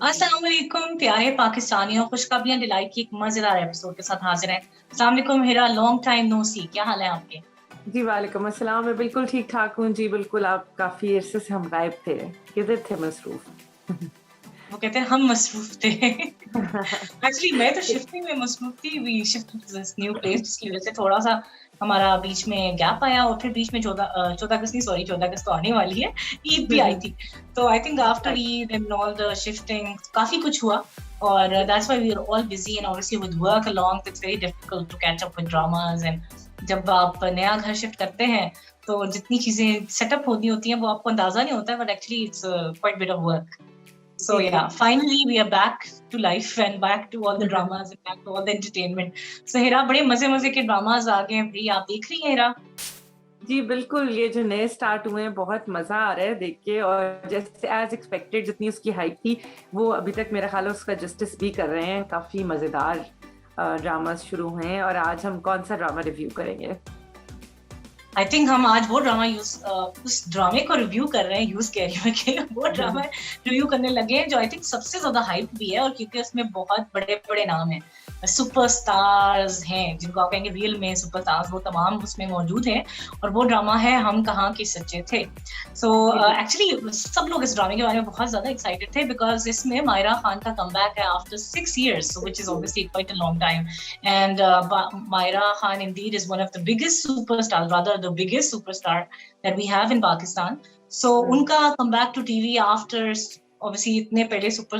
अस्सलाम वालेकुम प्यारे पाकिस्तानियों, खुशखबरियां डिलाइट की एक मजेदार एपिसोड के साथ हाजिर हैं। अस्सलाम वालेकुम हिरा, लॉन्ग टाइम नो सी, क्या हाल है आपके? जी, वालेकुम अस्सलाम। मैं बिल्कुल ठीक-ठाक हूँ जी, बिल्कुल। आप काफ़ी अरसे से हम गायब थे। किधर थे मसरूफ़? वो कहते हैं हम मसरूफ थे। एक्चुअली मैं तो शिफ्टिंग में मसरूफ थी, we shifted to this new place जिसकी वजह से थोड़ा सा हमारा बीच में गैप आया और फिर बीच में 14 अगस्त नहीं, सॉरी 14 अगस्त तो आने वाली है, ईद भी आई थी। तो I think after Eid and all the shifting काफी कुछ हुआ और that's why we are all busy and obviously with work along it's very difficult to catch up with dramas. And जब आप नया घर शिफ्ट करते हैं तो जितनी चीजें सेटअप होती हैं वो आपको अंदाजा नहीं होता है, but actually it's quite bit of work. So जी, yeah, finally we are back to life and back to all the dramas and back to all the entertainment. So हिरा, बड़े मजे मजे के ड्रामाज आ गए हैं भाई, आप देख रही हैं हिरा? जी, बिल्कुल। ये जो नए स्टार्ट हुए हैं, बहुत मज़ा आ रहा है देख के। और जैसे एज़ एक्सपेक्टेड जितनी उसकी हाइप थी, वो अभी तक मेरा ख़्याल है उसका जस्टिस भी कर रहे हैं। काफ़ी मज़ेदार ड्रामास शुरू हुए हैं। और आज हम कौन-सा ड्रामा रिव्यू करेंगे? आई थिंक हम आज वो ड्रामा उस ड्रामे को रिव्यू कर रहे हैं, यूज कह रही हूँ कि वो ड्रामा रिव्यू करने लगे हैं जो आई थिंक सबसे ज्यादा हाइप भी है, और क्योंकि उसमें बहुत बड़े बड़े नाम हैं, सुपरस्टार्स हैं जिनको आप कहेंगे रियल में सुपरस्टार्स, वो तमाम उसमें मौजूद हैं। और वो ड्रामा है हम कहाँ के सच्चे थे। सो एक्चुअली सब लोग इस ड्रामे के बारे में बहुत ज्यादा एक्साइटेड थे बिकॉज इसमें मायरा खान का कमबैक है after 6 years, which is obviously quite a long time. And Myra Khan indeed is one of the biggest superstars, rather the biggest superstar that we have in Pakistan. So उनका comeback to TV after obviously इतने पहले super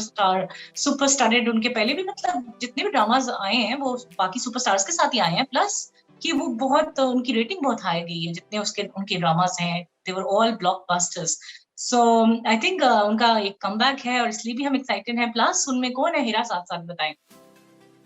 स्टारेड उनके पहले भी, मतलब जितने भी dramas आए हैं वो बाकी सुपरस्टार्स के साथ ही आए हैं, प्लस कि वो बहुत उनकी रेटिंग बहुत हाई गई है, जितने उसके उनके ड्रामाज हैं they were all blockbusters. So I think उनका एक कमबैक है और इसलिए भी हम एक्साइटेड हैं. प्लस उनमें कौन है हिरा, साथ साथ बताएं.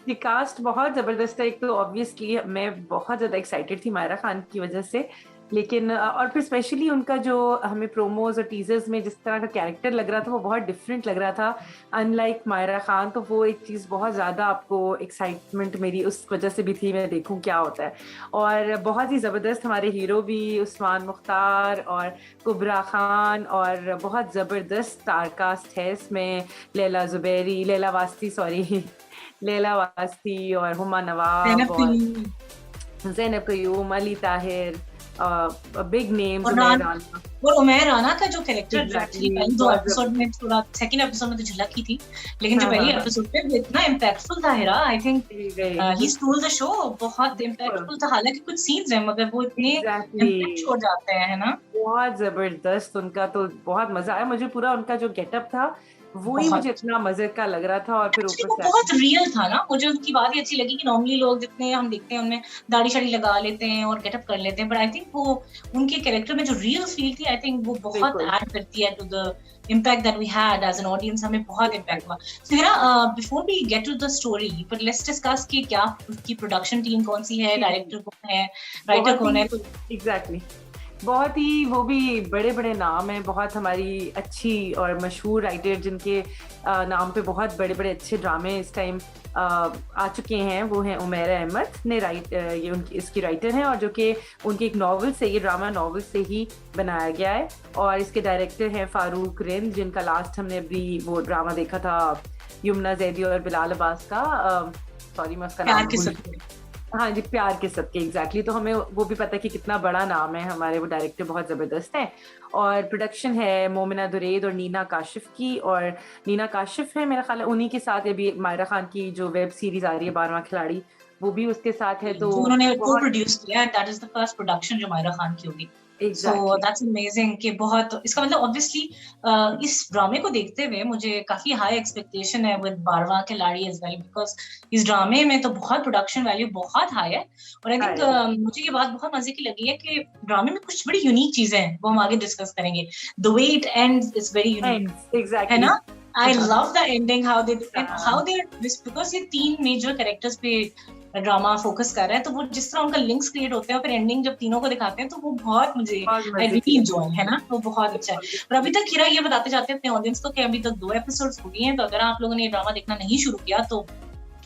ये कास्ट बहुत ज़बरदस्त है। एक तो ऑब्वियसली मैं बहुत ज़्यादा एक्साइटेड थी मायरा खान की वजह से, लेकिन और फिर स्पेशली उनका जो हमें प्रोमोज और टीजर्स में जिस तरह का कैरेक्टर लग रहा था वो बहुत डिफरेंट लग रहा था, अनलाइक मायरा खान। तो वो एक चीज़ बहुत ज़्यादा आपको एक्साइटमेंट मेरी उस वजह से भी थी, मैं देखूं क्या होता है। और बहुत ही ज़बरदस्त हमारे हीरो भी, उस्मान मुख्तार और कुबरा खान, और बहुत ज़बरदस्त स्टारकास्ट है इसमें। लैला वास्ती, सॉरी लैला वास्ती, और हुमा नवाब, और ज़ैनब कयूम, अली ताहिर, बिग नेम्स, उमैर राना। और उमैर राना का जो कैरेक्टर एग्जैक्टली, पहले दो एपिसोड में, थोड़ा सेकंड एपिसोड में तो झलक ही थी, लेकिन जो पहली एपिसोड पे वो इतना इम्पैक्टफुल था हिरा, I think he stole the show. बहुत इम्पैक्टफुल था, हालांकि कुछ सीन्स हैं मगर वो इतने इम्पैक्ट छोड़ जाते हैं, है ना. बहुत जबरदस्त उनका, तो बहुत मजा आया मुझे। पूरा उनका जो गेटअप था वो ही मुझे इतना मजे का लग रहा था, और फिर ऊपर वो से बहुत रियल था ना. मुझे उनकी बात ही अच्छी लगी कि नॉर्मली लोग जितने हम देखते हैं उनमें दाढ़ी शाड़ी लगा लेते हैं और गेटअप कर लेते हैं, बट आई थिंक वो उनके कैरेक्टर में जो रियल फील थी, आई थिंक वो बहुत ऐड करती है to the impact that we had as an audience. हमें बहुत impact हुआ. So Hira, before we get to the story, but let's discuss कि क्या उसकी प्रोडक्शन टीम कौन सी है, डायरेक्टर कौन है, राइटर कौन है. एग्जैक्टली, बहुत ही वो भी बड़े बड़े नाम हैं। बहुत हमारी अच्छी और मशहूर राइटर जिनके नाम पे बहुत बड़े बड़े अच्छे ड्रामे इस टाइम आ चुके हैं, वो हैं उमैरा अहमद ने ये उनकी इसकी राइटर हैं, और जो कि उनकी एक नॉवल से, ये ड्रामा नॉवल से ही बनाया गया है। और इसके डायरेक्टर हैं फारूक रिंद, जिनका लास्ट हमने अभी वो ड्रामा देखा था यमुना जैदी और बिलाल अब्बास का, सॉरी मैं उसका नाम भूल गई। हाँ जी, प्यार के सबके, एग्जैक्टली। तो हमें वो भी पता है कि कितना बड़ा नाम है हमारे, वो डायरेक्टर बहुत ज़बरदस्त हैं। और प्रोडक्शन है मोमिना दुरैद और नीना काशिफ की, और नीना काशिफ है मेरा ख्याल है उन्हीं के साथ अभी मायरा खान की जो वेब सीरीज आ रही है 12वां खिलाड़ी, वो भी उसके साथ है। तो उन्होंने को प्रोड्यूस किया, that is the first production जो मायरा खान की होगी. So that's amazing कि बहुत, इसका मतलब obviously इस ड्रामे को देखते हुए मुझे काफी हाई एक्सपेक्टेशन है with 12वां खिलाड़ी as well, because इस ड्रामे में तो बहुत प्रोडक्शन वैल्यू बहुत हाई है. और आई थिंक मुझे ये बात बहुत मजे की लगी है कि ड्रामे में कुछ बड़ी यूनिक चीजें हैं, वो हम आगे डिस्कस करेंगे. The way it ends is very unique, exactly. है ना. I love the ending, how they because ये 3 मेजर कैरेक्टर्स पे ड्रामा फोकस कर रहा है, तो वो जिस तरह उनका लिंक्स क्रिएट होते हैं और फिर एंडिंग जब तीनों को दिखाते हैं तो वो बहुत मुझे आई रियली एंजॉय, है ना. वो बहुत अच्छा है. और अभी तक हिरा ये बताते जाते हैं अपने ऑडियंस को कि अभी तक 2 एपिसोड्स हुए हैं, तो अगर आप लोगों ने ये ड्रामा देखना नहीं शुरू किया तो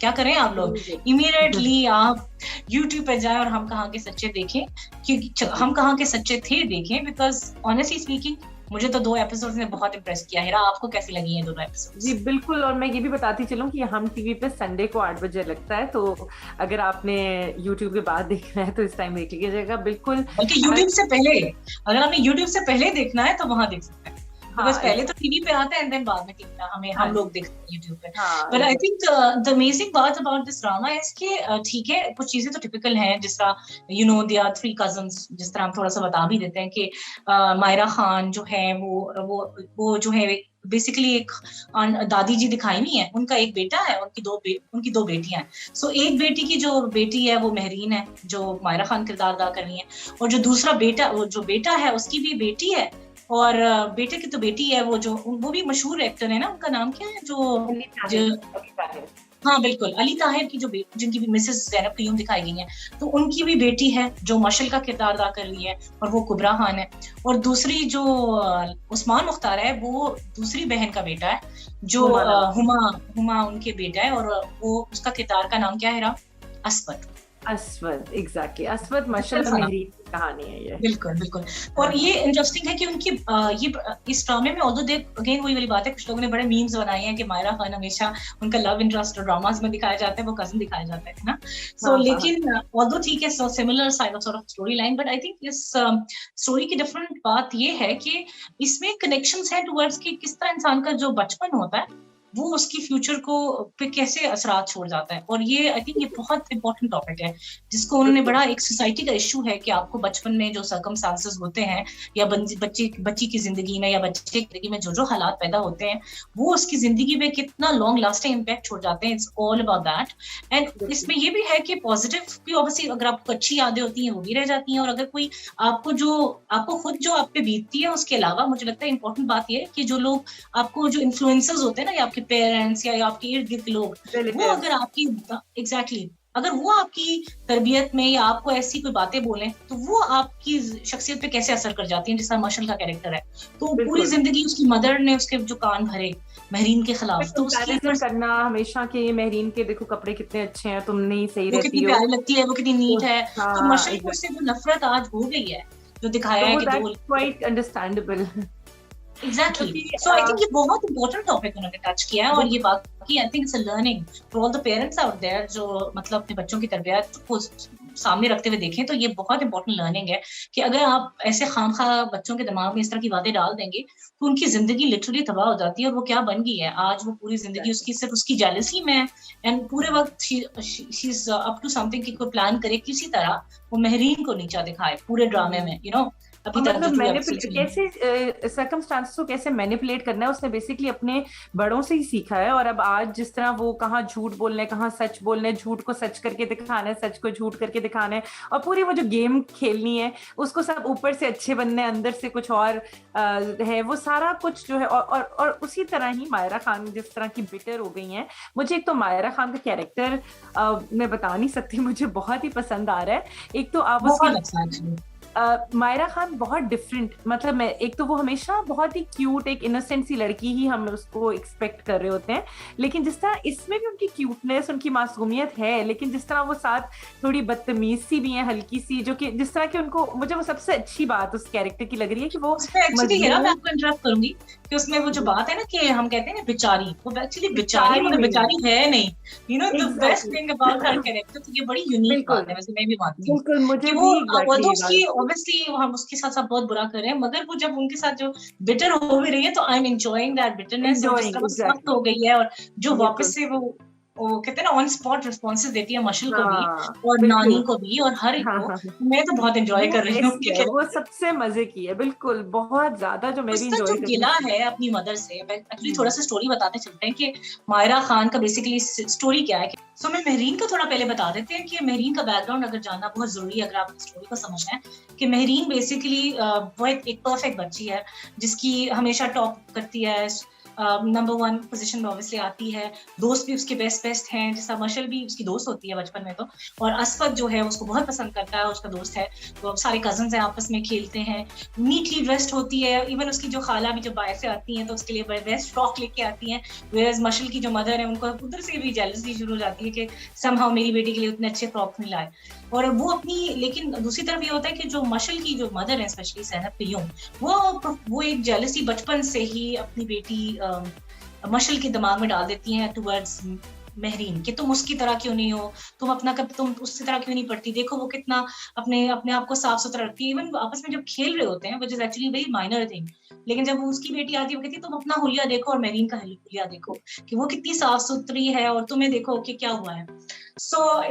क्या करें आप लोग, इमीडिएटली आप YouTube पे जाएं और हम कहाँ के सच्चे देखें, क्योंकि हम कहाँ के सच्चे थे देखें, बिकॉज ऑनेस्टली स्पीकिंग मुझे तो 2 एपिसोड्स ने बहुत इम्प्रेस किया। हिरा, आपको कैसी लगी हैं दोनों एपिसोड्स? जी बिल्कुल, और मैं ये भी बताती चलूं कि हम टीवी पे संडे को 8 बजे लगता है, तो अगर आपने यूट्यूब के बाद देखना है तो इस टाइम देख लीजिएगा बिल्कुल। बल्कि यूट्यूब से पहले, अगर आपने यूट्यूब से पहले देखना है तो वहां देख सकते हैं, बिकॉज पहले तो टीवी पे आता है एंड देन बाद में टीवी हमें हम लोग देखते हैं यूट्यूब पे। But I think the amazing part about this drama is कि ठीक है, कुछ चीजें तो टिपिकल हैं, जिस तरह you know they are 3 cousins, जिस तरह हम थोड़ा सा बता भी देते हैं कि मायरा खान जो है वो जो है बेसिकली एक दादी जी दिखाई नहीं है, उनका एक बेटा है, उनकी दो बेटियां हैं। सो एक बेटी की जो बेटी है वो महरीन है, जो मायरा खान किरदार अदा कर रही है, और जो दूसरा बेटा, वो जो बेटा है उसकी भी बेटी है, और बेटे की तो बेटी है, वो भी मशहूर एक्टर है ना, उनका नाम क्या है, जो हाँ बिल्कुल, अली ताहिर की जिनकी भी मिसेस ज़ैनब क़य्यूम दिखाई गई है, तो उनकी भी बेटी है जो मशल का किरदार अदा कर रही है, और वो कुबरा खान है। और दूसरी जो उस्मान मुख्तार है, वो दूसरी बहन का बेटा है, जो हुमा उनके बेटा है, और वो उसका किरदार का नाम क्या है? असवद, एग्जैक्टली, असवद मशल महरीन की कहानी है ये। बिल्कुल बिल्कुल। और ये इंटरेस्टिंग है कि उनकी ये इस ड्रामे में, ऑल्दो दे अगेन वही वाली बात है, कुछ लोगों ने बड़े मीम्स बनाए हैं कि मायरा खान हमेशा उनका लव इंटरेस्ट ड्रामास में दिखाया जाता है, वो कजन दिखाया जाता है ना। सो लेकिन ऑल्दो ठीक है, similar sort of story line, but I think इस स्टोरी की डिफरेंट बात ये है कि इसमें कनेक्शंस है टुवर्ड्स कि किस तरह इंसान का जो बचपन होता है वो उसकी फ्यूचर को पे कैसे असरात छोड़ जाता है। और ये आई थिंक ये बहुत इंपॉर्टेंट टॉपिक है, जिसको उन्होंने बड़ा, एक सोसाइटी का इशू है कि आपको बचपन में जो सर्कमस्टांसेस होते हैं, या बच्ची की जिंदगी में, या बच्चे की जिंदगी में जो हालात पैदा होते हैं, वो उसकी जिंदगी में कितना लॉन्ग लास्टिंग इम्पैक्ट छोड़ जाते हैं। It's all about that. And इसमें ये भी है कि पॉजिटिव भी ऑब्वियसली, अगर आपको अच्छी यादें होती हैं वो भी रह जाती हैं, और अगर कोई आपको खुद जो आप पे बीतती है, उसके अलावा मुझे लगता है इंपॉर्टेंट बात ये है कि जो लोग आपको, जो इन्फ्लुएंसर्स होते हैं ना, या आपके पेरेंट्स या आपके इर्द गिर्द लोग, वो अगर आपकी अगर वो आपकी तरबियत में या आपको ऐसी कोई बातें बोलें, तो वो आपकी शख्सियत पे कैसे असर कर जाती है। जैसा मशल का कैरेक्टर है, तो पूरी जिंदगी उसकी मदर ने उसके जो कान भरे महरीन के खिलाफ, तो उसकी करना हमेशा कि महरीन के देखो कपड़े कितने अच्छे हैं, तुम नहीं सही रहती हो, कितनी प्यारी लगती है, वो कितनी नीट है, तो मशल को उससे जो नफरत आज हो गई है, जो दिखाया है कि दो, quite understandable. Exactly. So I think ये बहुत important topic उन्होंने टच किया है, और ये बाकी I think it's a learning for all the parents out there जो मतलब अपने बच्चों की तरबियत को सामने रखते हुए देखें, तो ये बहुत इंपॉर्टेंट लर्निंग है कि अगर आप ऐसे खामखा बच्चों के दिमाग में इस तरह की बातें डाल देंगे, तो उनकी जिंदगी लिटरली तबाह हो जाती है। और वो क्या बन गई है आज, वो पूरी जिंदगी उसकी सिर्फ उसकी जेलसी में है, एंड पूरे वक्त she is up to something कि कोई प्लान करे किसी तरह वो महरीन को नीचा दिखाए पूरे ड्रामे में, यू नो। मतलब कैसे सर्कमस्टांसेस को कैसे मैनिपुलेट करना है, उसने बेसिकली अपने बड़ों से ही सीखा है। और अब आज जिस तरह वो कहाँ झूठ बोलने, कहाँ सच बोलने, झूठ को सच करके दिखाना है, सच को झूठ करके दिखाना है, और पूरी वो जो गेम खेलनी है उसको सब ऊपर से अच्छे बनने, अंदर से कुछ और है, वो सारा कुछ जो है। और उसी तरह ही मायरा खान जिस तरह की बिटर हो गई हैं, मुझे एक तो मायरा खान का कैरेक्टर मैं बता नहीं सकती, मुझे बहुत ही पसंद आ रहा है। एक तो आप मायरा खान बहुत डिफरेंट, मतलब मैं एक तो वो हमेशा बहुत ही क्यूट, एक इनोसेंट सी लड़की ही हम उसको एक्सपेक्ट कर रहे होते हैं, लेकिन जिस तरह इसमें भी उनकी क्यूटनेस, उनकी मासूमियत है, लेकिन जिस तरह वो साथ थोड़ी बदतमीज सी भी है, हल्की सी, जो कि जिस तरह की उनको, मुझे वो सबसे अच्छी बात उस कैरेक्टर की लग रही है कि वो एक्चुअली मैं आपको इंटरप्ट करूंगी कि उसमें वो जो बात है ना कि हम कहते हैं ना बेचारी, वो एक्चुअली बेचारी है नहीं, you know the best thing about her character. तो ये बड़ी यूनिक बात है, वैसे मैं भी मानती हूँ कि वो ऑब्वियसली हम उसके साथ साथ बहुत बुरा कर रहे हैं, मगर वो जब उनके साथ जो बिटर हो भी रही है, तो I am enjoying that bitterness, जिसका वो सख्त हो गई है, और जो वापस से वो कहते हैं ना ऑन स्पॉट रिस्पॉन्सेस देती है मशल को भी और नानी को भी और हर एक को। मैं तो बहुत एंजॉय कर रही हूँ, वो सबसे मजे की है, बिल्कुल बहुत ज्यादा, जो मैं भी एंजॉय कर रही हूँ। गिला है अपनी मदर से। एक्चुअली थोड़ा सा स्टोरी बताते चलते हैं कि मायरा खान का बेसिकली स्टोरी क्या है। सो मैं महरीन का थोड़ा पहले बता देते हैं कि महरीन का बैकग्राउंड अगर जानना बहुत जरूरी है, अगर आप स्टोरी को समझना है कि महरीन बेसिकली वो एक परफेक्ट बच्ची है जिसकी हमेशा टॉप करती है नंबर 1 पोजीशन में ऑब्वियसली आती है। दोस्त भी उसके बेस्ट हैं, जैसा मशल भी उसकी दोस्त होती है बचपन में तो, और असफद जो है उसको बहुत पसंद करता है, उसका दोस्त है, तो सारे कजन्स हैं, आपस में खेलते हैं। नीटली ड्रेस्ड होती है, इवन उसकी जो खाला भी जब बाहर से आती हैं तो उसके लिए बेस्ट फ्रॉक लेके आती हैं, वेयर्स मशल की जो मदर है उनको उधर से भी जेलसी शुरू हो जाती है कि समहाउ मेरी बेटी के लिए उतने अच्छे फ्रॉक नहीं लाए। और वो अपनी, लेकिन दूसरी तरफ ये होता है कि जो मशल की जो मदर है, स्पेशली सैनब पियूम, वो एक जेलसी बचपन से ही अपनी बेटी मशल के दिमाग में डाल देती हैं टुवर्ड्स महरीन, कि तुम उसकी तरह क्यों नहीं हो, तुम उसकी तरह क्यों नहीं पढ़ती, देखो वो कितना अपने अपने आप को साफ सुथरा रखती है। इवन आपस में जब खेल रहे होते हैं, which is actually very minor thing, लेकिन जब उसकी बेटी आती है वो कहती है तुम अपना हुलिया देखो और महरीन का हुलिया देखो कि वो कितनी साफ सुथरी है, और तुम्हें देखो कि क्या हुआ है।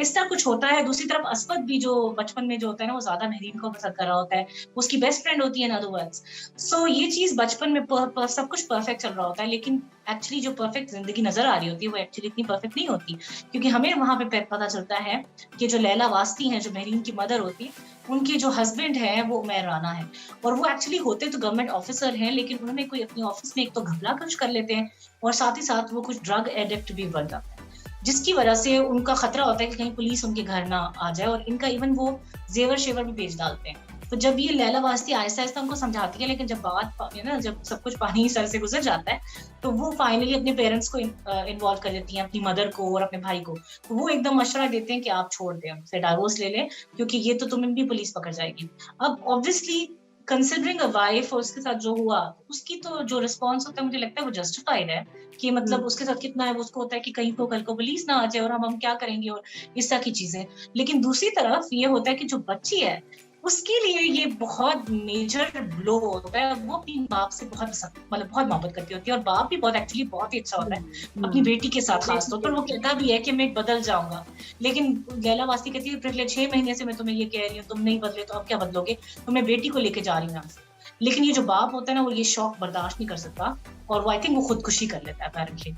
इस तरह कुछ होता है। दूसरी तरफ असफद भी जो बचपन में जो होता है ना, वो ज्यादा महरीन को पसंद कर रहा होता है, उसकी बेस्ट फ्रेंड होती है इन अदर वर्ड्स। ये चीज बचपन में सब कुछ परफेक्ट चल रहा होता है, लेकिन एक्चुअली जो परफेक्ट जिंदगी नजर आ रही होती है वो एक्चुअली इतनी परफेक्ट नहीं होती, क्योंकि हमें वहां पे पता चलता है कि जो लैला वास्ती हैं, जो महरीन की मदर होती है, उनके जो हस्बैंड है वो उमैर राना है, और वो एक्चुअली होते तो गवर्नमेंट ऑफिसर हैं, लेकिन उन्होंने कोई अपने ऑफिस में एक तो घपला कुछ कर लेते हैं, और साथ ही साथ वो कुछ ड्रग एडिक्ट भी बन जाते हैं, जिसकी वजह से उनका खतरा होता है कि कहीं पुलिस उनके घर ना आ जाए, और इनका इवन वो जेवर शेवर भी बेच डालते हैं। तो जब ये लैला वास्ती आहिस्ता आहिस्ता उनको समझाती है, लेकिन जब बात ना, जब सब कुछ पानी सर से गुजर जाता है, तो वो फाइनली अपने पेरेंट्स को इन्वॉल्व कर देती हैं, अपनी मदर को और अपने भाई को। तो वो एकदम मशवरा देते हैं कि आप छोड़ दें, हमसे डाइवोर्स ले लें, क्योंकि ये तो तुम्हें भी पुलिस पकड़ जाएगी। अब ऑब्वियसली कंसिडरिंग अ वाइफ और उसके साथ जो हुआ, उसकी तो जो रिस्पॉन्स होता है मुझे लगता है वो जस्टिफाइड है, कि मतलब उसके साथ कितना है, वो उसको होता है कि कहीं को कल को पुलिस ना आ जाए और हम क्या करेंगे, और इस तरह की चीजें। लेकिन दूसरी तरफ ये होता है कि जो बच्ची है उसके लिए ये बहुत मेजर ब्लो होता है। वो अपनी बाप से बहुत मतलब बहुत मोहब्बत करती होती है, और बाप भी बहुत एक्चुअली बहुत ही अच्छा होता है अपनी बेटी के साथ खासतौर पर। वो कहता भी है कि मैं बदल जाऊंगा, लेकिन लैला वास्ती कहती है पिछले 6 महीने से मैं तुम्हें ये कह रही हूँ, तुम नहीं बदले तो अब क्या बदलोगे, तो मैं बेटी को लेके जा रही हूँ यहाँ से। लेकिन ये जो बाप होता है ना, वो ये शौक बर्दाश्त नहीं कर सकता, और वो आई थिंक वो खुदकुशी कर लेता है अपेरेंटली।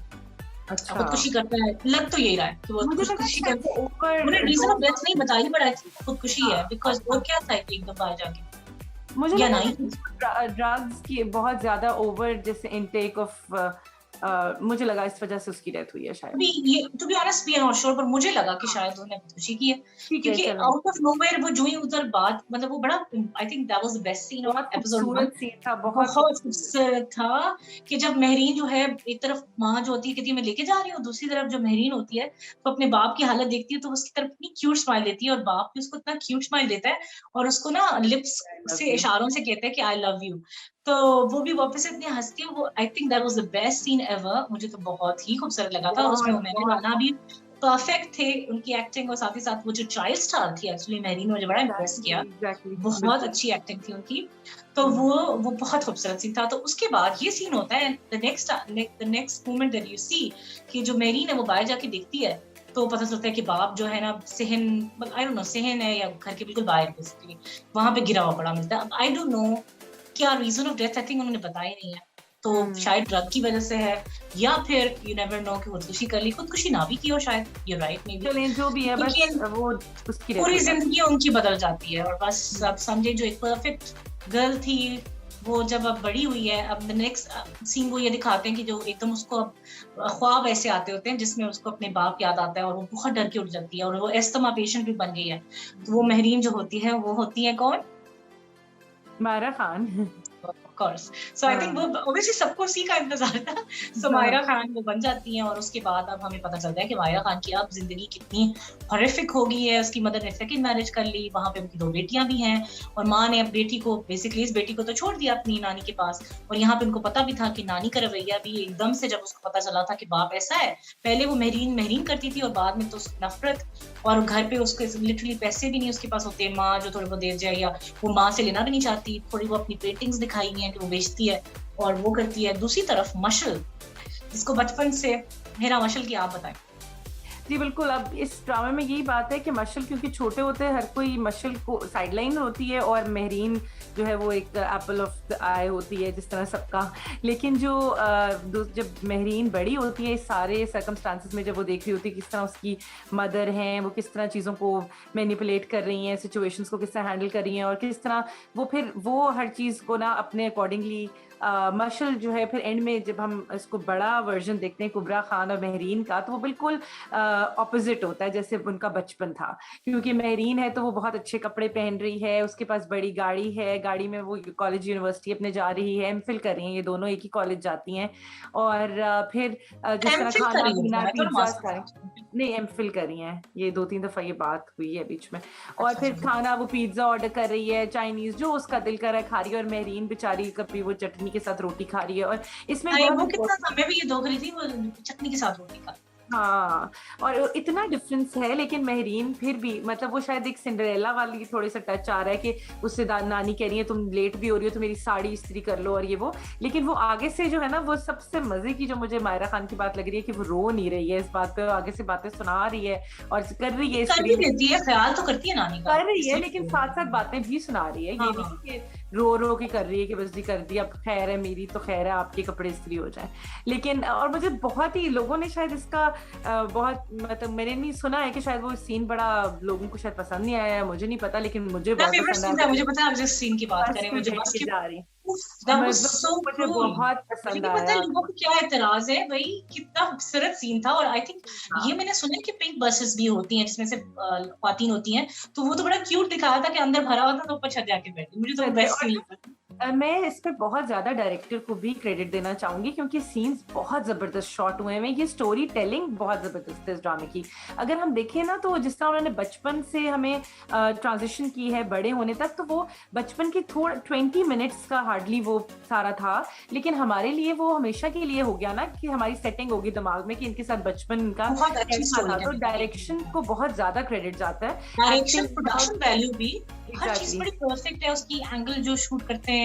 अच्छा, खुदकुशी करता है, लग तो यही रहा है कि वो खुदकुशी करता है। उन्होंने रीजन ऑफ डेथ नहीं बताई, बट आई थिंक खुदकुशी है, बिकॉज वो क्या था कि एकदम बाहर जाके मुझे या लगा नहीं ड्रग्स की बहुत ज्यादा ओवर जैसे इनटेक ऑफ, मुझे लगा इस वजह से उसकी डेथ हुई है शायद। ये to be honest we are not sure, पर मुझे लगा कि शायद उन्होंने खुदकुशी की है, ठीक है, क्योंकि चलो। आउट ऑफ नोवेयर वो जो ही उधर बात, मतलब वो बड़ा, I think that was the best scene of बहुत एपिसोड 1। खूबसूरत सीन था, बहुत खूबसूरत था कि जब महरीन जो है, एक तरफ माँ जो होती है कहती है मैं लेके जा रही हूँ, दूसरी तरफ जो महरीन होती है तो अपने बाप की हालत देखती है, तो उसकी तरफ इतनी क्यूट स्माइल देती है, और बाप भी उसको इतना क्यूट स्माइल देता है, और उसको ना लिप्स से इशारों से कहता है कि आई लव यू। तो वो भी वापस से इतनी हंसती है। वो I think that was the best scene ever, मुझे तो बहुत ही खूबसूरत लगा था, और उसमें उमैर राना भी परफेक्ट थे, उनकी एक्टिंग, और साथ ही साथ वो जो चाइल्ड स्टार थी एक्चुअली महरीन, मुझे बड़ा इम्प्रेस किया, बहुत अच्छी एक्टिंग थी उनकी। तो वो बहुत खूबसूरत सीन था। तो उसके बाद ये सीन होता है, the next moment that you see, कि जो महरीन है वो बाहर जाके देखती है, तो पता चलता है कि बाप जो है ना सेहन, आई डोंट नो सेहन है या घर के बिल्कुल बाहर, बेसिकली वहां पे गिरा हुआ पड़ा मिलता है। अब आई डोंट नो क्या reason of death, I think उन्होंने बताया नहीं है, तो शायद ड्रग की वजह से है, या फिर यू नेवर नो कि खुदकुशी कर ली, खुदकुशी ना भी की हो शायद, यू राइट मे बी, जो भी है, बस वो उसकी पूरी जिंदगी उनकी बदल जाती है। और बस अब समझे जो एक परफेक्ट गर्ल थी, वो जब अब बड़ी हुई है, अब द नेक्स्ट सीन वो ये दिखाते हैं कि जो एकदम उसको अब ख्वाब ऐसे आते होते हैं जिसमें उसको अपने बाप याद आता है, और वो बहुत डर के उठ जाती है, और वो एस्थमा पेशेंट भी बन गई है। तो वो महरीन जो होती है वो होती है कौन, Myra Khan. course. So I think वो obviously सबको उसी का इंतजार था। So मायरा खान वो बन जाती हैं, और उसके बाद अब हमें पता चलता है कि मायरा खान की अब जिंदगी कितनी हॉरिफिक हो गई है। उसकी मदर ने सेकंड मैरिज कर ली, वहाँ पे उनकी 2 बेटियां भी हैं, और माँ ने अब बेटी को, बेसिकली इस बेटी को तो छोड़ दिया अपनी नानी के पास, और यहाँ पे उनको पता भी था कि नानी का रवैया भी एकदम से, जब उसको पता चला था कि बाप ऐसा है, पहले वो महरीन करती थी, और बाद में तो नफरत, और घर पे उसके लिटरली पैसे भी नहीं उसके पास होते, माँ जो थोड़े बहुत दे जाए, या वो माँ से लेना भी नहीं चाहती, थोड़ी वो अपनी पेंटिंग्स दिखाई हैं कि वो बेचती है और वो करती है। दूसरी तरफ मशल, जिसको बचपन से, मेरा मशल की आप बताएं। जी बिल्कुल, अब इस ड्रामे में यही बात है कि मशल क्योंकि छोटे होते हैं, हर कोई मशल को साइडलाइन होती है और मेहरीन जो है वो एक एप्पल ऑफ द आई होती है जिस तरह सबका। लेकिन जो जब मेहरीन बड़ी होती है, सारे सर्कमस्टांसेस में जब वो देख रही होती है किस तरह उसकी मदर हैं, वो किस तरह चीज़ों को मैनिपुलेट कर रही हैं, सिचुएशंस को किस तरह हैंडल कर रही हैं और किस तरह वो फिर वो हर चीज़ को ना अपने अकॉर्डिंगली मशल जो है फिर एंड में जब हम इसको बड़ा वर्जन देखते हैं कुबरा खान और मेहरीन का, तो वो बिल्कुल ऑपोजिट होता है जैसे उनका बचपन था। क्योंकि मेहरीन है तो वो बहुत अच्छे कपड़े पहन रही है, उसके पास बड़ी गाड़ी है, गाड़ी में वो कॉलेज यूनिवर्सिटी अपने जा रही है, एमफिल कर रही हैं, ये दोनों एक ही कॉलेज जाती हैं। और फिर जिस तरह एमफिल खाना करी है, पीना मैं तो पिज्जा मास्टर्स। नहीं एमफिल करी हैं, ये 2-3 दफा ये बात हुई है बीच में। और अच्छा फिर अच्छा। खाना वो पिज्जा ऑर्डर कर रही है, चाइनीज जो उसका दिल कर रहा है खा रही है, और मेहरीन बेचारी कभी वो चटनी के साथ रोटी खा रही है। और इसमें अरे वो बहुत कितना था, मैं भी ये दोख रही थी, वो चटनी के साथ रोटी खा। हाँ, और इतना डिफरेंस है, लेकिन मेहरीन फिर भी मतलब वो शायद एक सिंड्रेला वाली थोड़ी सा टच आ रहा है कि उससे नानी कह रही है तुम लेट भी हो रही हो तो मेरी साड़ी इस्त्री कर लो और ये वो। लेकिन वो आगे से जो है ना, वो सबसे मजे की जो मुझे मायरा खान की बात लग रही है कि वो रो नहीं रही है इस बात पे, आगे से बातें सुना रही है और कर रही है कर भी इस्त्री, लेती है, ख्याल तो करती है नानी का, कर रही है, इसलिए लेकिन तो। साथ साथ बातें भी सुना रही है। ये हाँ नहीं हाँ। कि रो रो के कर रही है कि बस जी कर दी, अब खैर है मेरी तो खैर है, आपके कपड़े इस्त्री हो जाए। लेकिन और मुझे बहुत ही लोगों ने शायद इसका बहुत मतलब मैंने नहीं सुना है कि शायद वो सीन बड़ा लोगों को शायद पसंद नहीं आया है, मुझे नहीं पता, लेकिन मुझे मेरा बहुत फेवरेट पसंद सीन था, आया। मुझे पता है, आप जिस सीन की बात बस करें, पे मुझे बैठ बस के की, जा रही, दैट वाज मतलब सो मुझे कूल। बहुत मुझे पसंद नहीं पता आया। लोगों को क्या एतराज है भाई, कितना खूबसूरत सीन था। और आई थिंक हाँ ये मैंने सुना है कि पिंक बसेस भी होती हैं जिसमें से खातन होती हैं, तो वो तो बड़ा क्यूट दिखाया था कि अंदर भरा होता तो ऊपर छत जाके बैठी, मुझे तो वो सच है। बेस्ट सीन और लगा। मैं इस पे बहुत ज्यादा डायरेक्टर को भी क्रेडिट देना चाहूंगी क्योंकि सीन्स बहुत जबरदस्त शॉट हुए हैं, ये स्टोरी टेलिंग बहुत जबरदस्त है इस ड्रामे की। अगर हम देखें ना तो जिस तरह उन्होंने बचपन से हमें ट्रांजिशन की है बड़े होने तक, तो वो बचपन की थोड़ा 20 मिनट्स का हार्डली वो सारा था, लेकिन हमारे लिए वो हमेशा के लिए हो गया ना कि हमारी सेटिंग होगी दिमाग में कि इनके साथ बचपन का बहुत अच्छी कैसा स्टोरी था। तो टेलिंग, डायरेक्शन को बहुत ज्यादा क्रेडिट जाता है, डायरेक्शन, एक्टिंग प्रोडक्शन वैल्यू भी, हर चीज एग्जैक्टली बड़ी परफेक्ट है उसकी। एंगल जो शूट करते हैं,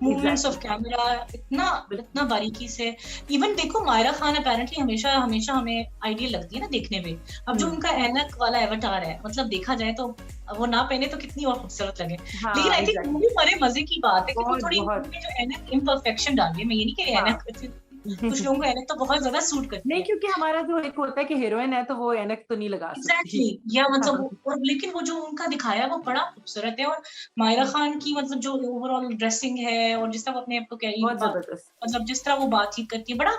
मूवमेंट्स ऑफ एग्जैक्टली कैमरा, इतना इतना बारीकी से। इवन देखो मायरा खान अपेरेंटली हमेशा हमेशा हमें आइडियल लगती है ना देखने में। अब जो उनका ऐनक वाला एवतार है, मतलब देखा जाए तो वो ना पहने तो कितनी और खूबसूरत लगे। लेकिन हाँ आई थिंक वो एग्जैक्टली भी बड़े मजे की बात है कि वो बहुत थोड़ी बहुत उनकी जो ऐनक इम्परफेक्शन डाली है। मैं ये नहीं कह रही हाँ ऐनक, कुछ लोगों को ऐनक तो बहुत ज्यादा सूट करती नहीं, है। क्योंकि हमारा जो एक होता है कि हीरोइन है तो वो ऐनक तो नहीं लगा सकती। एग्जैक्टली, या मतलब हाँ, और लेकिन वो जो उनका दिखाया है वो बड़ा खूबसूरत है। और मायरा खान की मतलब जो ओवरऑल ड्रेसिंग है और जिस तरह वो अपने आप को कैरी, बहुत जबरदस्त। मतलब जिस तरह वो बातचीत करती है, बड़ा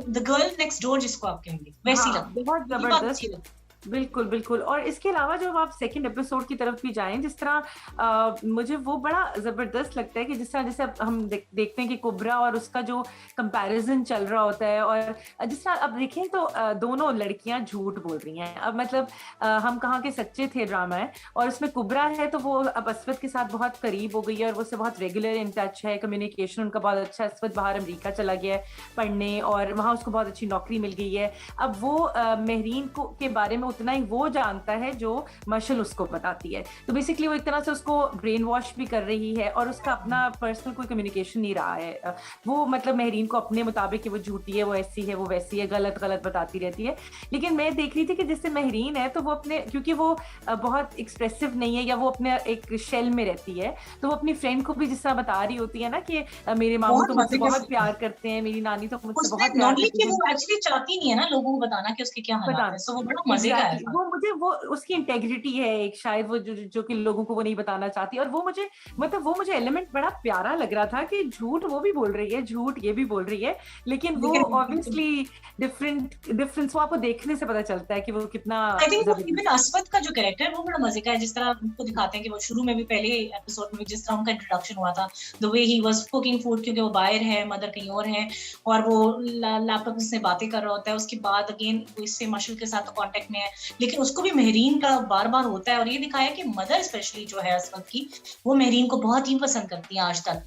द गर्ल नेक्स्ट डोर जिसको आप कहेंगे वैसी हाँ लगती है। बहुत ये बात जबरदस्त। अच्छी लगती बिल्कुल बिल्कुल। और इसके अलावा जब आप सेकंड एपिसोड की तरफ भी जाएं, जिस तरह मुझे वो बड़ा जबरदस्त लगता है कि जिस तरह जैसे अब हम देखते हैं कि कुबरा और उसका जो कंपैरिजन चल रहा होता है, और जिस तरह अब देखें तो दोनों लड़कियां झूठ बोल रही हैं। अब मतलब हम कहाँ के सच्चे थे ड्रामा है, और उसमें कुबरा है तो वो अब अस्वद के साथ बहुत करीब हो गई है और वो उससे बहुत रेगुलर इन टच है, कम्युनिकेशन उनका बहुत अच्छा है। अस्वद बाहर अमेरिका चला गया है पढ़ने और वहाँ उसको बहुत अच्छी नौकरी मिल गई है। अब वो मेहरीन को के बारे में उतना ही वो जानता है जो मशल उसको बताती है। तो बेसिकली वो एक तरह से उसको ब्रेन वॉश भी कर रही है और उसका अपना पर्सनल कोई कम्युनिकेशन नहीं रहा है। वो मतलब मेहरीन को अपने मुताबिक कि वो झूठी है, वो ऐसी है, वो वैसी है, गलत गलत बताती रहती है। लेकिन मैं देख रही थी कि जिससे मेहरीन है तो वो अपने, क्योंकि वो बहुत एक्सप्रेसिव नहीं है या वो अपने एक शेल में रहती है, तो वो अपनी फ्रेंड को भी जिस तरह बता रही होती है ना कि मेरे मामू बहुत तो मुझसे मजे के बहुत सीन प्यार है करते हैं, मेरी नानी तो मुझसे उसमें। बहुत प्यार नॉट करती कि है। वो एक्चुअली चाहती नहीं है ना लोगों को बताना कि उसके क्या हालात बताना है, सो वो बड़ा मजे का है एग्जैक्टली था। वो मुझे वो उसकी इंटेग्रिटी है एक, शायद वो जो कि लोगों को वो नहीं बताना चाहती। और वो मुझे मतलब वो मुझे एलिमेंट बड़ा प्यारा लग रहा था कि झूठ वो भी बोल रही है, झूठ ये भी बोल रही है, लेकिन वो लेकिन ऑब्वियसली डिफरेंस वो आपको देखने से पता चलता है कि वो कितना आई थिंक वो इवन जबरदस्त। अस्वद का जो कैरेक्टर है वो बड़ा मजे का है। जिस तरह उनको दिखाते हैं कि वो शुरू में भी पहले एपिसोड में जिस तरह उनका इंट्रोडक्शन हुआ था, the way he was cooking food, क्योंकि वो बाहर है, मदर कहीं और है, और वो लैपटॉप से बातें कर रहा होता है। उसके बाद अगेन वो इससे मशल के साथ कांटेक्ट में है, लेकिन उसको भी मेहरीन का बार बार होता है। और ये दिखाया कि मदर स्पेशली जो है असफद की, वो मेहरीन को बहुत ही पसंद करती है आज तक।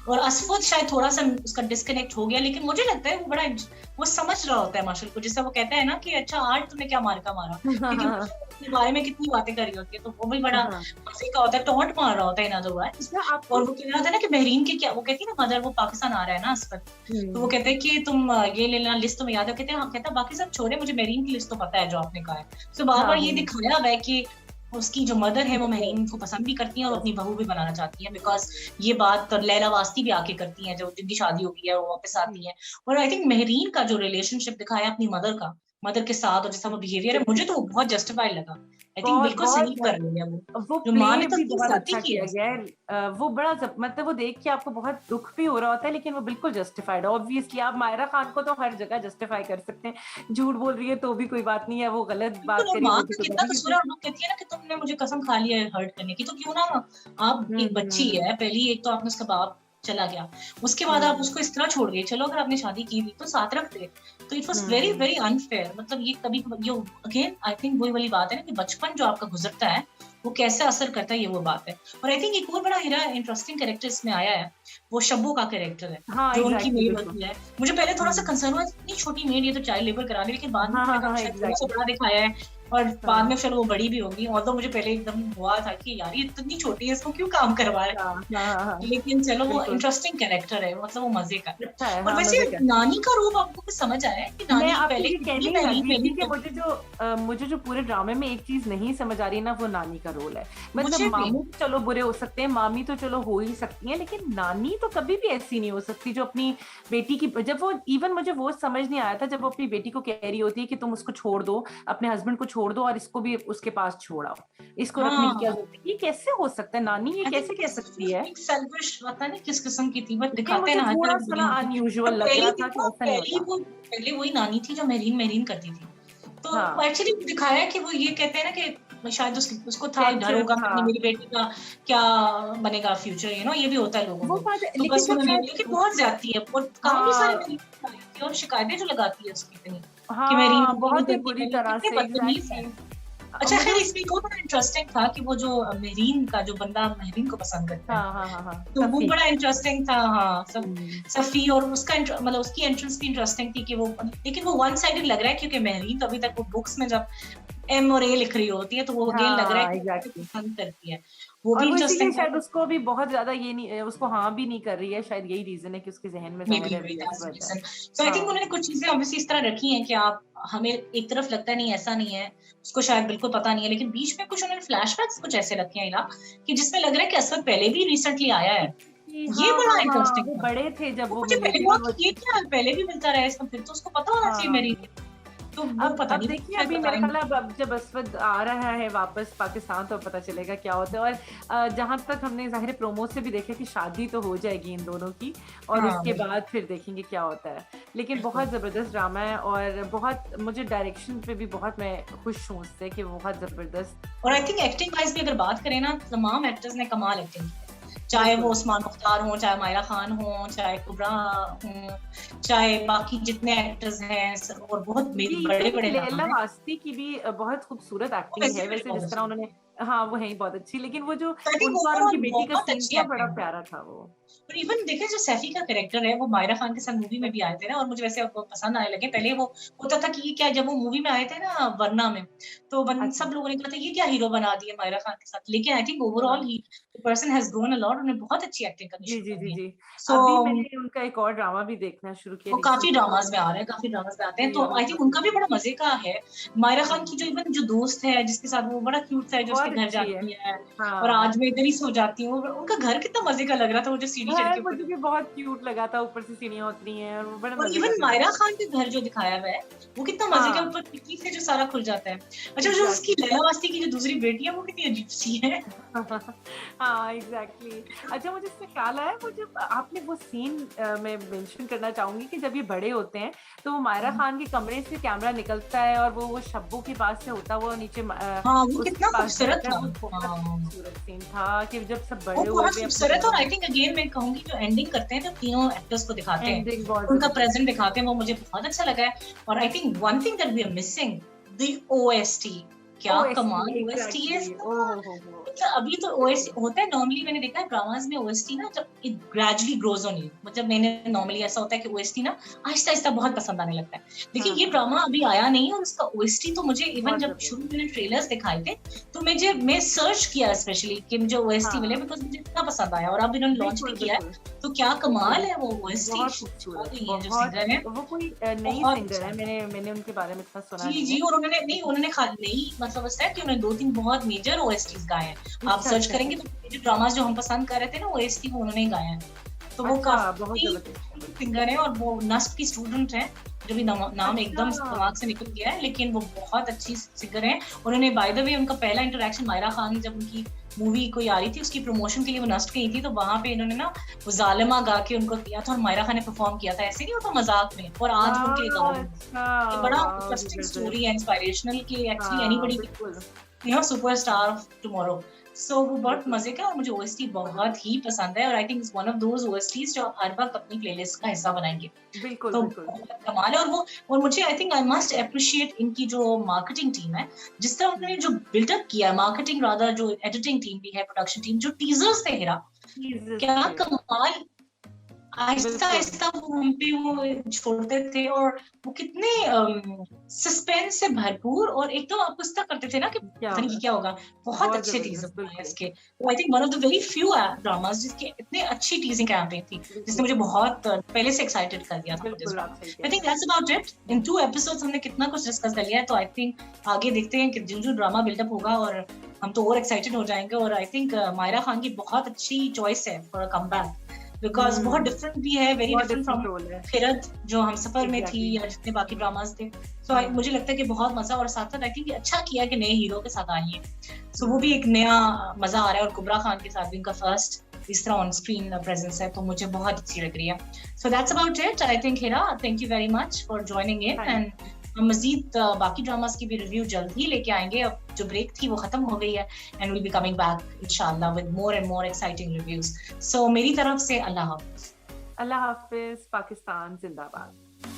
और असफद शायद थोड़ा सा उसका डिस्कनेक्ट हो गया, लेकिन मुझे लगता है वो बड़ा वो समझ रहा होता है मार्शल को, जिससे वो कहता है ना कि अच्छा आज तुमने क्या मार्का मारा, क्योंकि अपने बारे में कितनी बातें करी होती है, तो वो भी बड़ा मजे का होता है, टॉन्ट मार रहा होता है इन अदर वर्ड्स। और वो कह रहा था ना कि मेहरीन के क्या, वो कहती है ना मदर, वो पाकिस्तान आ रहा है ना असफद, तो वो कहते हैं कि तुम ये ले लेना, लिस्ट तुम्हें याद है, कहते हैं हाँ, कहता बाकी सब छोड़े, मुझे मेहरीन की लिस्ट तो पता है जो आपने कहा है। तो बार बार ये दिखाया हुआ है कि उसकी जो मदर है वो मेहरीन को पसंद भी करती है और अपनी बहू भी बनाना चाहती है, बिकॉज ये बात लैला वास्ती भी आके करती है, जो जिनकी शादी हो गई है वो वापस आती है। और आई थिंक मेहरीन का जो रिलेशनशिप दिखाया अपनी मदर का, मदर के साथ, और जैसा वो बिहेवियर है, मुझे तो बहुत जस्टिफाइड लगा। आई थिंक बिल्कुल सही कर रही है वो जो प्ले माँ ने तो भी बहुत गलती अच्छा की किया है। गया है। वो बड़ा मतलब वो देख के आपको बहुत दुख भी हो रहा होता है, लेकिन वो बिल्कुल जस्टिफाइड है। ऑब्वियसली आप मायरा खान को तो हर जगह जस्टिफाई कर सकते हैं, झूठ बोल रही है तो भी कोई बात नहीं है, वो गलत बात बिल्कुल, और करी माँ वो भी का तो कितना कभी कसूर है, और लोग कहती है ना कि तुमने मुझे कसम खा लिया है हर्ट करने की, तो क्यों ना आप, एक बच्ची है पहली, एक तो आपने उसका बाप चला गया, उसके बाद आप उसको इस तरह छोड़ गए, चलो अगर आपने शादी की भी तो साथ रखते, तो it was very very unfair. मतलब ये कभी ये अगेन आई थिंक वही वाली बात है ना कि बचपन जो आपका गुजरता है वो कैसे असर करता है, ये वो बात है। और आई थिंक एक और बड़ा हीरा इंटरेस्टिंग कैरेक्टर इसमें आया है, वो शब्बो का कैरेक्टर है, हाँ जो उनकी एग्जैक्टली मेड बिल्कुल होती है। मुझे पहले थोड़ा सा कंसर्न हुआ, इतनी छोटी मेड, ये तो चाइल्ड लेबर करा रही है, लेकिन बाद में मैंने कहा शायद थोड़ा सा बड़ा दिखाया है, और बाद में फिर वो बड़ी भी होगी। और तो मुझे पहले एकदम हुआ था कि यार ये इतनी छोटी है, इसको क्यों काम करवा है, लेकिन चलो वो इंटरेस्टिंग कैरेक्टर है, मतलब वो मजे का। अच्छा है। और वैसे नानी का रूप आपको कुछ समझ आया है कि मैं नानी आपको पहले ये कितनी कहने ही पहली लगी थी पहली कि मुझे जो पूरे ड्रामे में एक चीज नहीं समझ आ रही ना, वो नानी का रोल है। मतलब मुझे भी मामू तो चलो बुरे हो सकते हैं, मामी तो चलो हो ही सकती है, लेकिन नानी तो कभी भी ऐसी नहीं हो सकती जो अपनी बेटी की, जब वो इवन मुझे वो समझ नहीं आया था जब वो अपनी बेटी को कह रही होती है कि तुम उसको छोड़ दो, अपने हस्बैंड को छोड़ दो और इसको भी उसके पास छोड़ आओ, इसको रखने की क्या हाँ, जरूरत है, ये कैसे हो सकता है, नानी ये आई थिंक कैसे कह सकती है। एक सेल्फिश, पता नहीं किस किस्म की थी, बट ये दिखाते हैं मुझे ना हर थोड़ा तरफ सा बुरी ना होती है। अनयूजुअल और लग पहली रहा भी था कि वो ऐसा नहीं होता। पहले वही नानी थी जो मेहरीन मेहरीन करती थी, तो हाँ एक्चुअली दिखाया है कि वो ये कहते हैं ना कि शायद उसको था डर टेंशन होगा कि हाँ मेरी बेटी का क्या बनेगा फ्यूचर, ये भी होता है लोगों वो को। बात है, तो लेकिन बस जब उन्होंने, लेकिन शायद बहुत ज्यादती है, और काफी सारे हाँ मेहरीन निकाली थी, और शिकायतें जो लगाती है उसकी इतनी कि मेहरीन हाँ क्यों बहुत ही करती बुरी है, तरह कितने से बदतमीज है। एग्जैक्टली। अच्छा मुझे खैर, उस इसमें एक और बड़ा इंटरेस्टिंग था कि वो जो मेहरीन का जो बंदा मेहरीन को पसंद करता है, हाँ तो वो सफी बड़ा इंटरेस्टिंग था। हाँ, सब हम्म, सफी, और उसका मतलब उसकी एंट्रेंस भी इंटरेस्टिंग थी कि वो, लेकिन वो वन साइडेड लग रहा है, क्योंकि मेहरीन तो अभी तक वो बुक्स में जब एम और ए लिख रही होती है, तो वो अगेन लग रहा है हाँ कि वो उसे एग्जैक्टली। पसंद करती है, वो और भी वो इसीलिए इंटरेस्टिंग था। शायद उसको भी बहुत ज्यादा ये नहीं, उसको हाँ भी नहीं कर रही है, शायद यही रीजन है कि उसके जहन में मे जाहिर बी है मे अभी दैट्स द असवद है। रीजन। सो आई थिंक हाँ उन्होंने कुछ चीजें ऑब्वियसली इस तरह रखी हैं कि आप, हमें एक तरफ लगता है नहीं ऐसा नहीं है, उसको शायद बिल्कुल पता नहीं है, लेकिन बीच में कुछ उन्होंने फ्लैशबैक्स कुछ ऐसे रखे हैं इला, कि जिसमें लग रहा है कि असद पहले भी रिसेंटली आया है। ये हाँ बड़ा हाँ इंटरेस्टिंग वो था। बड़े थे जब तो वो मुझे मिले पहले थे हुआ और वो कि ये क्या पहले भी मिलता रहा है इसका, फिर तो उसको पता होना चाहिए हाँ मेरी, तो वो अब पता अब नहीं, देखिए शायद अभी पता मेरे नहीं। ख्याल है अब जब असवद आ रहा है वापस पाकिस्तान तो पता चलेगा क्या होता है। और जहां तक हमने जाहिर प्रोमो से भी देखा कि शादी तो हो जाएगी इन दोनों की, और हाँ उसके बाद फिर देखेंगे क्या होता है। लेकिन बिल्कुल। बहुत जबरदस्त ड्रामा है, और बहुत मुझे डायरेक्शन पे भी बहुत मैं खुश हूँ उससे कि वो बहुत जबरदस्त। और आई थिंक एक्टिंग वाइज भी अगर बात करें ना, तमाम एक्टर्स ने कमाल एक्टिंग की है, चाहे वो बिल्कुल उस्मान मुख्तार हो, चाहे मायरा खान हो, चाहे कुबरा हो, चाहे बाकी जितने एक्टर्स हैं, और बहुत ये बड़े इवन बड़े नाम लैला हैं। वास्ती की भी बहुत खूबसूरत वो एक्टिंग वैसे है भी वैसे, बहुत जिस तरह अच्छी, उन्होंने हाँ वो है ही बहुत अच्छी, लेकिन वो जो आई थिंक उनका और उनकी ओवरऑल बेटी का बहुत सीन अच्छी था बड़ा एक्टिंग है। प्यारा था वो। और इवन देखे जो सैफी का कैरेक्टर है, वो मायरा खान के साथ मूवी में भी आए थे ना, और मुझे वैसे अब पसंद आने लगे। पहले वो होता था कि ये क्या, जब वो मूवी में आए थे ना वरना में, तो अच्छा सब लोगों ने कहा था ये क्या हीरो बना दिया मायरा खान के साथ, लेकिन आई थिंक ओवरऑल हाँ he person has grown a lot, उन्होंने बहुत अच्छी एक्टिंग करनी जी शुरू जी कर जी दी है। जी। सो अभी मैंने उनका एक और ड्रामा भी देखना शुरू किया वो काफी रिसेंटली, ड्रामास में आ रहे हैं, काफी ड्रामास में आते हैं, तो ये आई वाला थिंक उनका भी बड़ा मजे का है। मायरा खान की हम्म, जो इवन जो दोस्त है जिसके साथ वो बड़ा क्यूट सा है, जो उसके बहुत घर अच्छी है। जाती है और हाँ आज मैं इधर ही सो जाती हूँ, उनका घर कितना मजे का लग रहा था, वो जो सीढ़ी चढ़ घर के मुझे ऊपर। भी बहुत क्यूट लगा था, ऊपर से सीढ़ियाँ उतरी हैं और वो बड़े और मजे का इवन था। मायरा खान के घर जो दिखाया हुआ है, वो कितना मजे का, हाँ ऊपर खिड़की से जो सारा खुल जाता है। अच्छा, जो उसकी एग्जैक्टली लैला वास्ती की जो दूसरी बेटी है, वो कितनी अजीब सी है। हाँ एग्जैक्टली। अच्छा मुझे इससे ख्याल आया, वो जब आपने वो सीन मैं मेंशन करना चाहूंगी कि जब ये बड़े होते हैं तो वो मायरा खान के कमरे से कैमरा निकलता है और वो शब्बू के पास से होता हुआ नीचे हाँ, वो उसके कितना पास खूबसूरत जाता है, था। वो बहुत हाँ, खूबसूरत सीन था कि जब सब वो बड़े हुए बहुत भी अपनी खूबसूरत, और जगह आई में। थिंक अगेन मैं कहूंगी जो एंडिंग करते हैं, जो तीनों एक्टर्स को दिखाते हैं, एंडिंग बहुत उनका जबरदस्त। प्रेजेंट दिखाते हैं, वो मुझे बहुत अच्छा लगा है। और I think one thing that we are missing, the OST, क्या OST, कमाल OST है exactly. इसका। ओह मतलब अभी तो OST होता है नॉर्मली, मैंने देखा है ड्रामाज में OST ना जब it gradually grows on you, मतलब मैंने नॉर्मली ऐसा होता है कि OST ना आहिस्ता आहिस्ता बहुत पसंद आने लगता है। देखिए ये ड्रामा अभी आया नहीं और उसका OST तो मुझे इवन बहुत जब जबरदस्त। शुरू में ट्रेलर्स दिखाए थे तो मैं सर्च किया स्पेशली कि मुझे OST हाँ। मिले, बिकॉज मुझे इतना पसंद आया और अब इन्होंने लॉन्च भी बिल्कुल किया है, बिल्कुल तो क्या कमाल है वो बहुत OST। खूबसूरत, जो बहुत। सिंगर है वो कोई नई बहुत सिंगर अच्छा। है, मैंने उनके बारे में इतना सुना जी नहीं जी, है। और उन्होंने खाली नहीं, मतलब ऐसा है कि उन्होंने 2-3 बहुत मेजर OSTs गाए हैं। आप अच्छा सर्च अच्छा करेंगे अच्छा तो जो ड्रामास जो हम पसंद कर रहे थे ना OST वो उन्होंने ही गाए हैं। तो वो अच्छा, बहुत काफी जबरदस्त। सिंगर है और वो नस्ब की स्टूडेंट है, जो भी नाम अच्छा एकदम दिमाग से निकल गया है, लेकिन वो बहुत अच्छी सिंगर है। उन्होंने बाय द वे उनका पहला इंटरेक्शन मायरा खान, जब उनकी मूवी कोई आ रही थी उसकी प्रमोशन के लिए वो नस्ट गई थी, तो वहां पे इन्होंने ना वो जालिमा गा के उनको दिया था और मायरा खान ने परफॉर्म किया था, ऐसे नहीं होता मजाक में, और आज वो उनके लिए गा रही है। अच्छा, ये बड़ा वाह इंटरेस्टिंग स्टोरी जबरदस्त। है, इंस्पिरेशनल, कि एक्चुअली हाँ एनीबॉडी बिल्कुल सुपरस्टार ऑफ टुमारो। सो वो बहुत बिल्कुल मजे का, और मुझे OST बहुत ही पसंद है, और I think it's one of those OSTs जो आप हर वक्त अपनी प्लेलिस्ट का हिस्सा बनाएंगे। बिल्कुल तो बिल्कुल बहुत कमाल है। और मुझे I think I must appreciate इनकी जो मार्केटिंग टीम है, जिस तरह उन्होंने जो बिल्डअप किया, मार्केटिंग रादर, जो एडिटिंग टीम भी है, प्रोडक्शन टीम, जो टीजर्स थे हेरा, जीसस क्या थे, कमाल। आहिस्ता बिल्कुल आहिस्ता वो हम पे वो छोड़ते थे, और वो कितने सस्पेंस से भरपूर, और एकदम आप पुस्तक करते थे ना कि क्या पता नहीं होगा, ये क्या होगा। बहुत बहुत अच्छे टीजर जबरदस्त, बनाए बिल्कुल इसके। आई think one of the very few dramas जिसके इतने अच्छी टीजिंग कैंपेन थी, जिसने बिल्कुल मुझे बहुत पहले से एक्साइटेड कर दिया था दिस बिल्कुल आप ड्रामा। सही कह आई रहे think that's about it. In 2 episodes हमने कितना कुछ डिस्कस कर लिया है, तो आई थिंक आगे देखते हैं कि जो जो ड्रामा बिल्डअप होगा, और हम तो और एक्साइटेड हो जाएंगे। और आई थिंक मायरा खान की बहुत अच्छी चॉइस है फॉर अ कमबैक, बिकॉज बहुत डिफरेंट भी है, वेरी बहुत डिफरेंट फ्रॉम डिफरेंट रोल है, फिरत जो हम सफर में थी, एग्जैक्टली या जितने बाकी ड्रामास थे। सो मुझे लगता है कि बहुत मजा, और साथ साथ आई थिंक अच्छा किया कि नए हीरो के साथ आई है। सो वो भी एक नया मजा आ रहा है, और कुबरा खान के साथ भी उनका फर्स्ट इस तरह ऑन स्क्रीन प्रेजेंस है, तो मुझे बहुत अच्छी लग रही है। So that's about it. I think Hira, thank you very much for joining in, and हम मजीद बाकी ड्रामास की भी रिव्यू जल्द ही लेके आएंगे। अब जो ब्रेक थी वो खत्म हो गई है, and will be coming back इंशाल्लाह with more and more exciting reviews. So मेरी तरफ से अल्लाह हाफिज। अल्लाह हाफिज, पाकिस्तान जिंदाबाद।